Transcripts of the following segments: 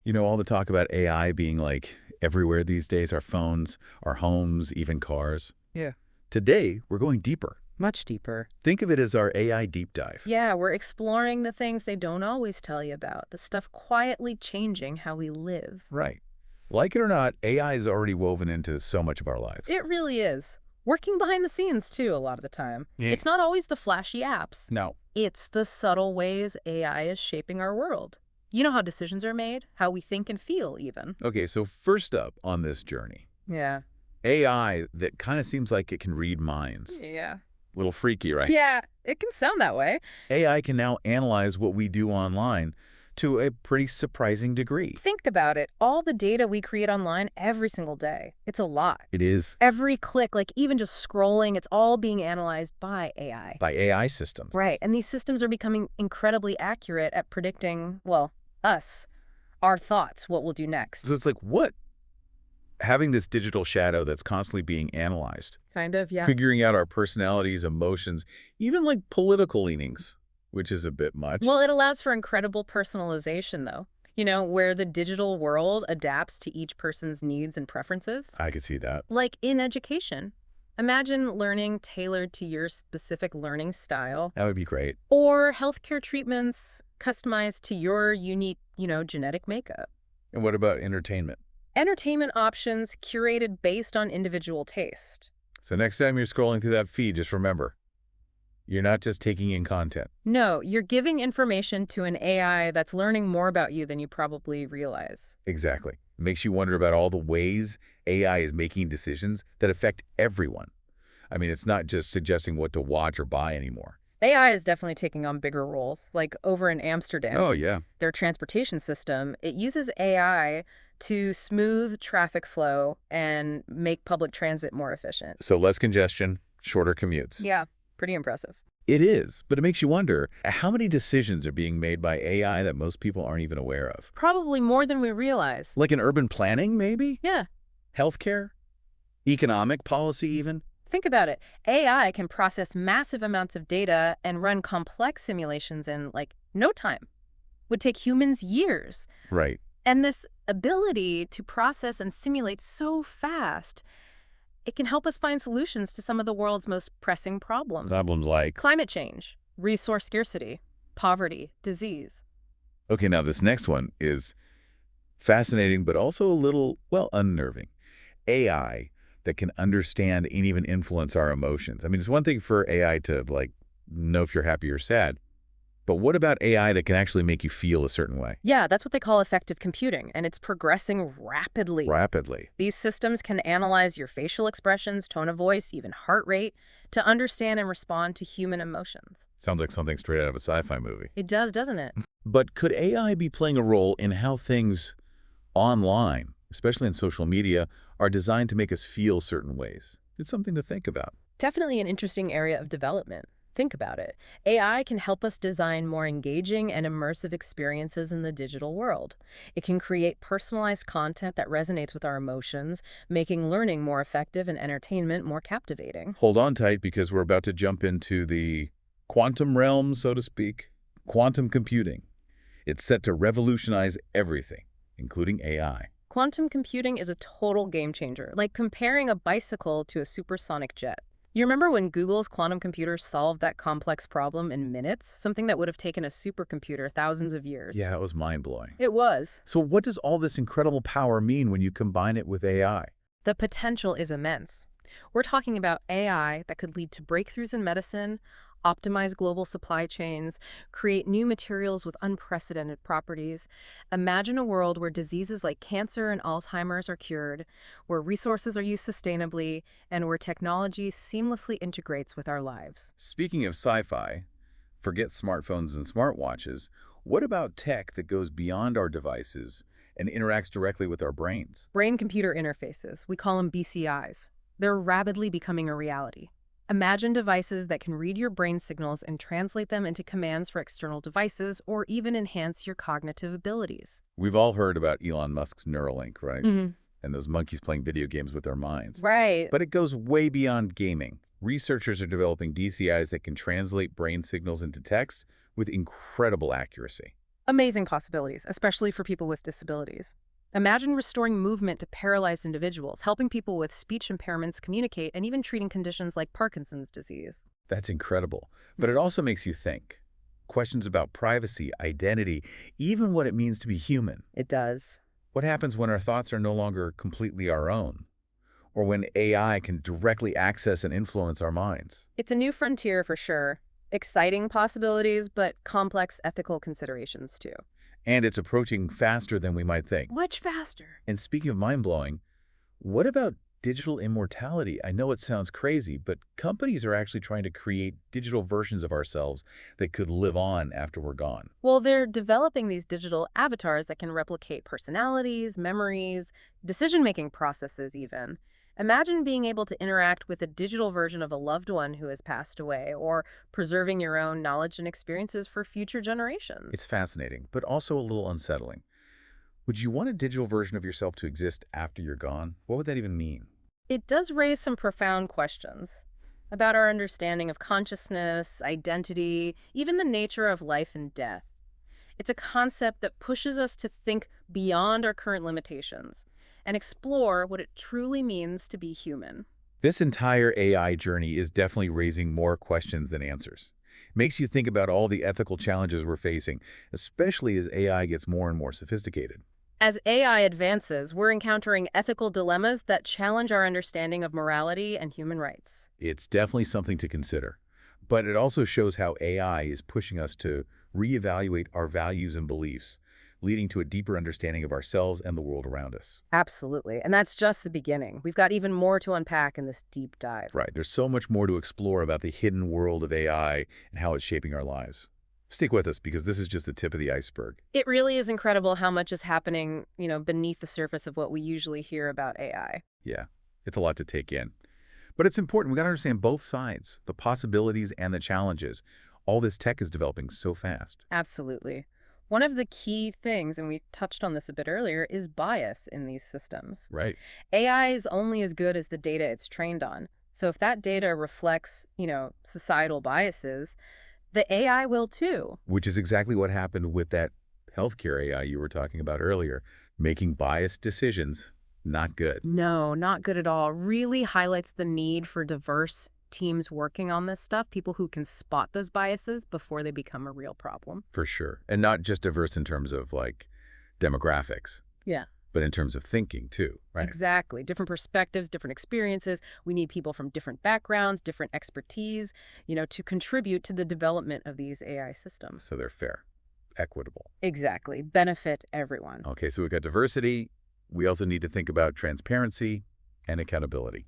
You know, all the talk about AI being like everywhere these days, our phones, our homes, even cars. Yeah. Today, we're going deeper. Much deeper. Think of it as our AI deep dive. Yeah, we're exploring the things they don't always tell you about, the stuff quietly changing how we live. Right. Like it or not, AI is already woven into so much of our lives. It really is. Working behind the scenes, too, a lot of the time. Yeah. It's not always the flashy apps. No. It's the subtle ways AI is shaping our world. You know how decisions are made, how we think and feel, even. Okay, so first up on this journey, Yeah. AI that kind of seems like it can read minds. Yeah. Little freaky, right? Yeah, it can sound that way. AI can now analyze what we do online to a pretty surprising degree. Think about it. All the data we create online every single day. It's a lot. It is Every click, like even just scrolling, it's all being analyzed by AI. by AI systems. Right, and these systems are becoming incredibly accurate at predicting, well, us, our thoughts, what we'll do next. So it's like, what? Having this digital shadow that's constantly being analyzed, Kind of, yeah. figuring out our personalities, emotions, even like political leanings, which is a bit much. Well, it allows for incredible personalization, though. You know, where the digital world adapts to each person's needs and preferences. I could see that. Like in education. Imagine learning tailored to your specific learning style. That would be great. Or healthcare treatments customized to your unique, genetic makeup. And what about entertainment? Entertainment options curated based on individual taste. So next time you're scrolling through that feed, just remember, you're not just taking in content. No, you're giving information to an AI that's learning more about you than you probably realize. Exactly. It makes you wonder about all the ways AI is making decisions that affect everyone. I mean, it's not just suggesting what to watch or buy anymore. AI is definitely taking on bigger roles, like over in Amsterdam. Oh, yeah. Their transportation system, it uses AI to smooth traffic flow and make public transit more efficient. So less congestion, shorter commutes. Yeah, pretty impressive. It is, but it makes you wonder how many decisions are being made by AI that most people aren't even aware of. Probably more than we realize. Like in urban planning, maybe? Yeah, Healthcare? Economic policy, even? think about it. AI can process massive amounts of data and run complex simulations in, like, no time. Would take humans years. Right. And this ability to process and simulate so fast, it can help us find solutions to some of the world's most pressing problems. Problems like... Climate change, resource scarcity, poverty, disease. Okay, now this next one is fascinating, but also a little, well, unnerving. AI that can understand and even influence our emotions. I mean, it's one thing for AI to, like, know if you're happy or sad. But what about AI that can actually make you feel a certain way? Yeah, that's what they call effective computing, and it's progressing rapidly. Rapidly. These systems can analyze your facial expressions, tone of voice, even heart rate, to understand and respond to human emotions. Sounds like something straight out of a sci-fi movie. It does, doesn't it? But could AI be playing a role in how things online, especially in social media, are designed to make us feel certain ways? It's something to think about. Definitely an interesting area of development. Think about it. AI can help us design more engaging and immersive experiences in the digital world. It can create personalized content that resonates with our emotions, making learning more effective and entertainment more captivating. Hold on tight because we're about to jump into the quantum realm, so to speak. Quantum computing. It's set to revolutionize everything, including AI. Quantum computing is a total game changer, like comparing a bicycle to a supersonic jet. You remember when Google's quantum computers solved that complex problem in minutes? Something that would have taken a supercomputer thousands of years. Yeah, it was mind-blowing. It was. So what does all this incredible power mean when you combine it with AI? The potential is immense. We're talking about AI that could lead to breakthroughs in medicine, optimize global supply chains, create new materials with unprecedented properties. Imagine a world where diseases like cancer and Alzheimer's are cured, where resources are used sustainably, and where technology seamlessly integrates with our lives. Speaking of sci-fi, forget smartphones and smartwatches, what about tech that goes beyond our devices and interacts directly with our brains? Brain-computer interfaces, we call them BCIs. They're rapidly becoming a reality. Imagine devices that can read your brain signals and translate them into commands for external devices or even enhance your cognitive abilities. We've all heard about Elon Musk's Neuralink, right? Mm-hmm. And those monkeys playing video games with their minds. Right. But it goes way beyond gaming. Researchers are developing DCIs that can translate brain signals into text with incredible accuracy. Amazing possibilities, especially for people with disabilities. Imagine restoring movement to paralyzed individuals, helping people with speech impairments communicate, and even treating conditions like Parkinson's disease. That's incredible. But it also makes you think. Questions about privacy, identity, even what it means to be human. It does. What happens when our thoughts are no longer completely our own? Or when AI can directly access and influence our minds? It's a new frontier for sure. Exciting possibilities, but complex ethical considerations too. And it's approaching faster than we might think. Much faster. And speaking of mind-blowing, what about digital immortality? I know it sounds crazy, but companies are actually trying to create digital versions of ourselves that could live on after we're gone. Well, they're developing these digital avatars that can replicate personalities, memories, decision-making processes even. Imagine being able to interact with a digital version of a loved one who has passed away, or preserving your own knowledge and experiences for future It's generations. fascinating, but also a little unsettling. Would you want a digital version of yourself to exist after you're gone? What would that even mean? It does raise some profound questions about our understanding of consciousness, identity, even the nature of life and death. It's a concept that pushes us to think beyond our current limitations and explore what it truly means to be human. This entire AI journey is definitely raising more questions than answers. It makes you think about all the ethical challenges we're facing, especially as AI gets more and more sophisticated. As AI advances, we're encountering ethical dilemmas that challenge our understanding of morality and human rights. It's definitely something to consider. But it also shows how AI is pushing us to reevaluate our values and beliefs, leading to a deeper understanding of ourselves and the world around us. Absolutely. And that's just the beginning. We've got even more to unpack in this deep dive. Right, there's so much more to explore about the hidden world of AI and how it's shaping our lives. Stick with us because this is just the tip of the iceberg. It really is incredible how much is happening, beneath the surface of what we usually hear about AI. Yeah, it's a lot to take in. But it's important. We got to understand both sides, the possibilities and the challenges. All this tech is developing so fast. Absolutely. One of the key things, and we touched on this a bit earlier, is bias in these systems. Right. AI is only as good as the data it's trained on. So if that data reflects, societal biases, the AI will too. Which is exactly what happened with that healthcare AI you were talking about earlier. Making biased decisions, not good. No, not good at all. Really highlights the need for diverse teams working on this stuff, people who can spot those biases before they become a real problem. For sure. And not just diverse in terms of like demographics, Yeah. but in terms of thinking too, right? Exactly. Different perspectives, different experiences. We need people from different backgrounds, different expertise, to contribute to the development of these AI systems. So they're fair, equitable. Exactly. Benefit everyone. Okay, so we've got diversity. We also need to think about transparency and accountability.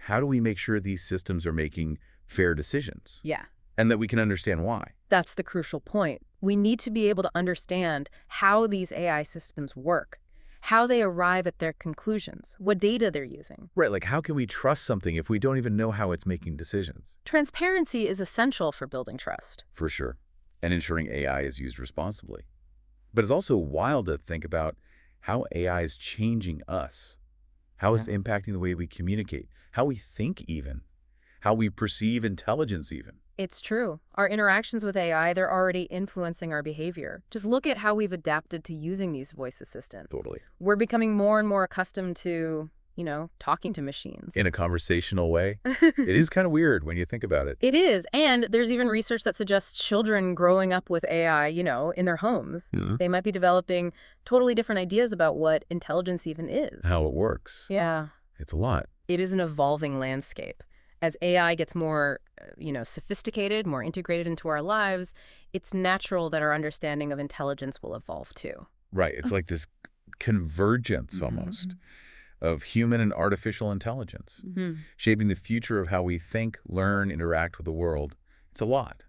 How do we make sure these systems are making fair decisions Yeah. and that we can understand why? That's the crucial point. We need to be able to understand how these AI systems work, how they arrive at their conclusions, what data they're using. Right, like how can we trust something if we don't even know how it's making decisions? Transparency is essential for building trust. For sure. And ensuring AI is used responsibly. But it's also wild to think about how AI is changing us, how it's impacting the way we communicate, how we think even, how we perceive intelligence even. It's true. Our interactions with AI, they're already influencing our behavior. Just look at how we've adapted to using these voice assistants. Totally. We're becoming more and more accustomed to, talking to machines. In a conversational way. It is kind of weird when you think about it. It is. And there's even research that suggests children growing up with AI, in their homes, they might be developing totally different ideas about what intelligence even is. How it works. Yeah. It's a lot. It is an evolving landscape. As AI gets more, sophisticated, more integrated into our lives, it's natural that our understanding of intelligence will evolve too. Right. It's like this convergence almost of human and artificial intelligence, shaping the future of how we think, learn, interact with the world. It's a lot.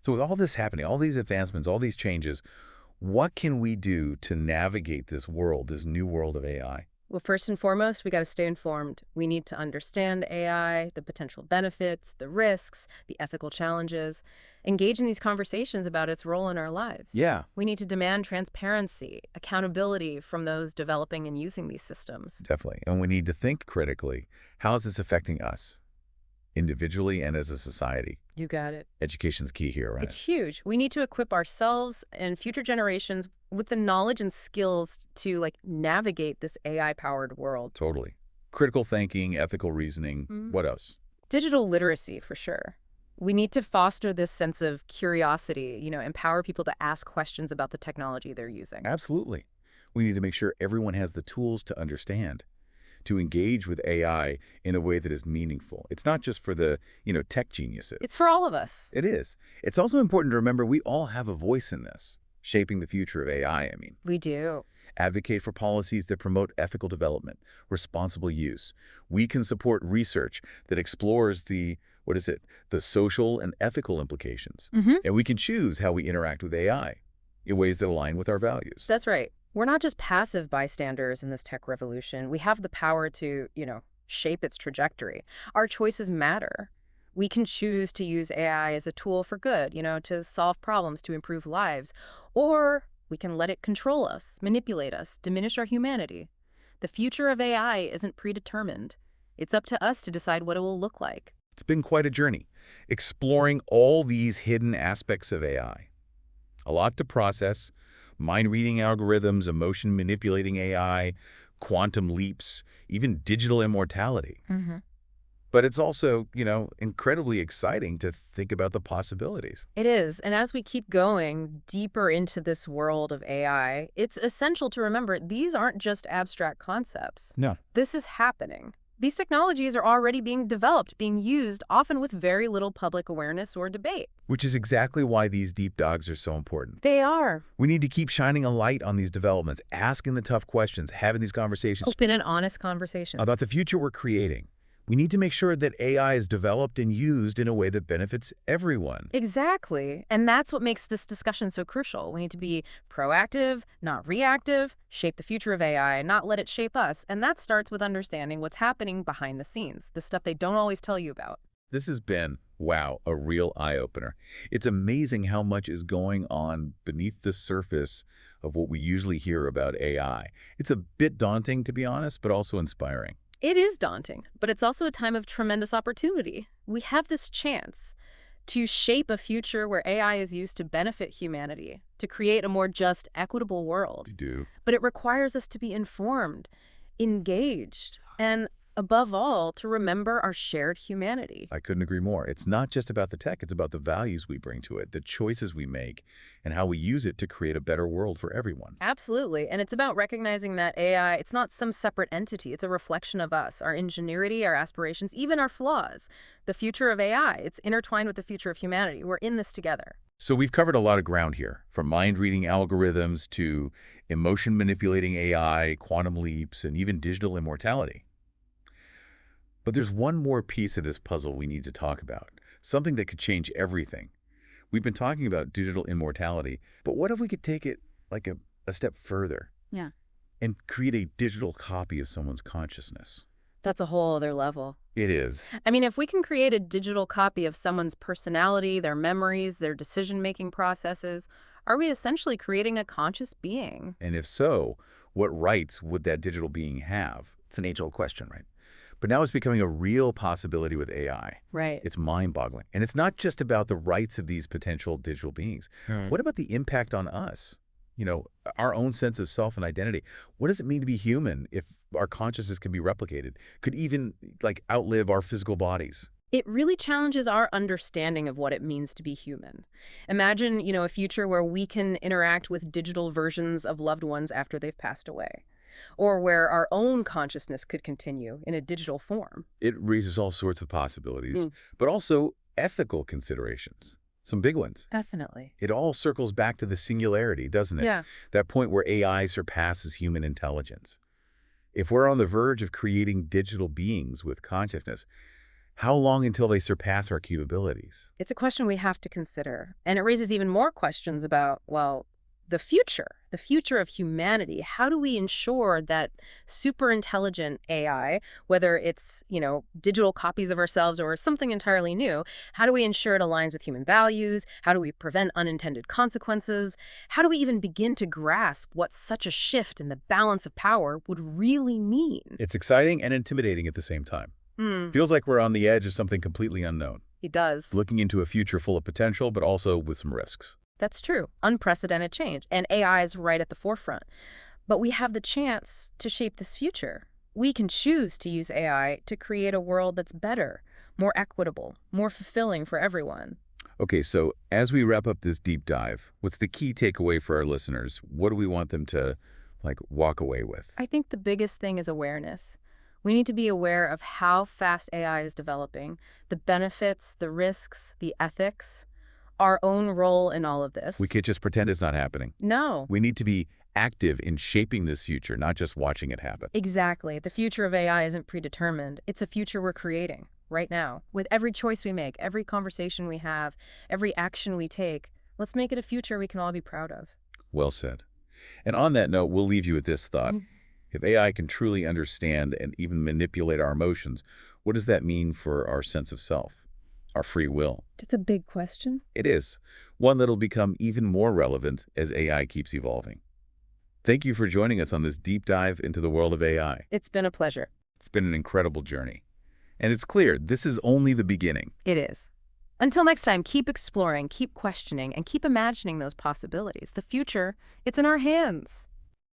So with all this happening, all these advancements, all these changes, what can we do to navigate this world, this new world of AI? Well, first and foremost, we got to stay informed. We need to understand AI, the potential benefits, the risks, the ethical challenges, engage in these conversations about its role in our lives. Yeah, We need to demand transparency, accountability from those developing and using these systems. definitely. And we need to think critically. How is this affecting us? individually and as a society. You got it. Education's key here, right? It's huge. We need to equip ourselves and future generations with the knowledge and skills to navigate this AI-powered world. Totally. Critical thinking, ethical reasoning. What else? Digital literacy, for sure. We need to foster this sense of curiosity, empower people to ask questions about the technology they're using. Absolutely. We need to make sure everyone has the tools to understand, to engage with AI in a way that is meaningful. It's not just for the, tech geniuses. It's for all of us. It is. It's also important to remember we all have a voice in this, shaping the future of AI, I mean. We do. Advocate for policies that promote ethical development, responsible use. We can support research that explores the social and ethical implications. And we can choose how we interact with AI in ways that align with our values. That's right. We're not just passive bystanders in this tech revolution. We have the power to, shape its trajectory. Our choices matter. We can choose to use AI as a tool for good, to solve problems, to improve lives. Or we can let it control us, manipulate us, diminish our humanity. The future of AI isn't predetermined. It's up to us to decide what it will look like. It's been quite a journey, exploring all these hidden aspects of AI. A lot to process: mind-reading algorithms, emotion-manipulating AI, quantum leaps, even digital immortality. But it's also, incredibly exciting to think about the possibilities. It is. And as we keep going deeper into this world of AI, it's essential to remember these aren't just abstract concepts. No. This is happening. These technologies are already being developed, being used, often with very little public awareness or debate. Which is exactly why these deep dives are so important. They are. We need to keep shining a light on these developments, asking the tough questions, having these conversations. Open and honest conversations. About the future we're creating. We need to make sure that AI is developed and used in a way that benefits everyone. Exactly. And that's what makes this discussion so crucial. We need to be proactive, not reactive, shape the future of AI, not let it shape us. And that starts with understanding what's happening behind the scenes, the stuff they don't always tell you about. This has been, wow, a real eye-opener. It's amazing how much is going on beneath the surface of what we usually hear about AI. It's a bit daunting, to be honest, but also inspiring. It is daunting, but it's also a time of tremendous opportunity. We have this chance to shape a future where AI is used to benefit humanity, to create a more just, equitable world. You do. But it requires us to be informed, engaged, and above all, to remember our shared humanity. I couldn't agree more. It's not just about the tech, it's about the values we bring to it, the choices we make, and how we use it to create a better world for everyone. Absolutely. And it's about recognizing that AI, it's not some separate entity. It's a reflection of us, our ingenuity, our aspirations, even our flaws. The future of AI, it's intertwined with the future of humanity. We're in this together. So we've covered a lot of ground here, from mind-reading algorithms to emotion-manipulating AI, quantum leaps, and even digital immortality. But there's one more piece of this puzzle we need to talk about, something that could change everything. We've been talking about digital immortality, but what if we could take it like a step further? Yeah. And create a digital copy of someone's consciousness? That's a whole other level. It is. I mean, if we can create a digital copy of someone's personality, their memories, their decision-making processes, are we essentially creating a conscious being? And if so, what rights would that digital being have? It's an age-old question, right? But now it's becoming a real possibility with AI. Right. It's mind-boggling. And it's not just about the rights of these potential digital beings. What about the impact on us? Our own sense of self and identity. What does it mean to be human if our consciousness can be replicated? Could even, outlive our physical bodies? It really challenges our understanding of what it means to be human. Imagine, a future where we can interact with digital versions of loved ones after they've passed away, or where our own consciousness could continue in a digital form. It raises all sorts of possibilities, but also ethical considerations, some big ones. Definitely. It all circles back to the singularity, doesn't it? Yeah. That point where AI surpasses human intelligence. If we're on the verge of creating digital beings with consciousness, how long until they surpass our capabilities? It's a question we have to consider. And it raises even more questions about, well, the future of humanity. How do we ensure that super intelligent AI, whether it's, digital copies of ourselves or something entirely new, how do we ensure it aligns with human values? How do we prevent unintended consequences? How do we even begin to grasp what such a shift in the balance of power would really mean? It's exciting and intimidating at the same time. Hmm, Feels like we're on the edge of something completely unknown, he does. looking into a future full of potential, but also with some risks. That's true. Unprecedented change. And AI is right at the forefront. But we have the chance to shape this future. We can choose to use AI to create a world that's better, more equitable, more fulfilling for everyone. Okay, so as we wrap up this deep dive, what's the key takeaway for our listeners? What do we want them to, walk away with? I think the biggest thing is awareness. We need to be aware of how fast AI is developing, the benefits, the risks, the ethics, our own role in all of We this. can't just pretend it's not happening. No, We need to be active in shaping this future, not just watching it happen. exactly. The future of AI isn't predetermined. It's a future we're creating right now. With every choice we make, every conversation we have, every action we take, let's make it a future we can all be proud of. Well said. And on that note, we'll leave you with this thought. Mm. If AI can truly understand and even manipulate our emotions, what does that mean for our sense of self, our free will? It's a big question. It is, one that'll become even more relevant as AI keeps evolving. Thank you for joining us on this deep dive into the world of AI. It's been a pleasure. It's been an incredible journey. And it's clear this is only the beginning. It is. Until next time, keep exploring, keep questioning, and keep imagining those possibilities. The future, it's in our hands.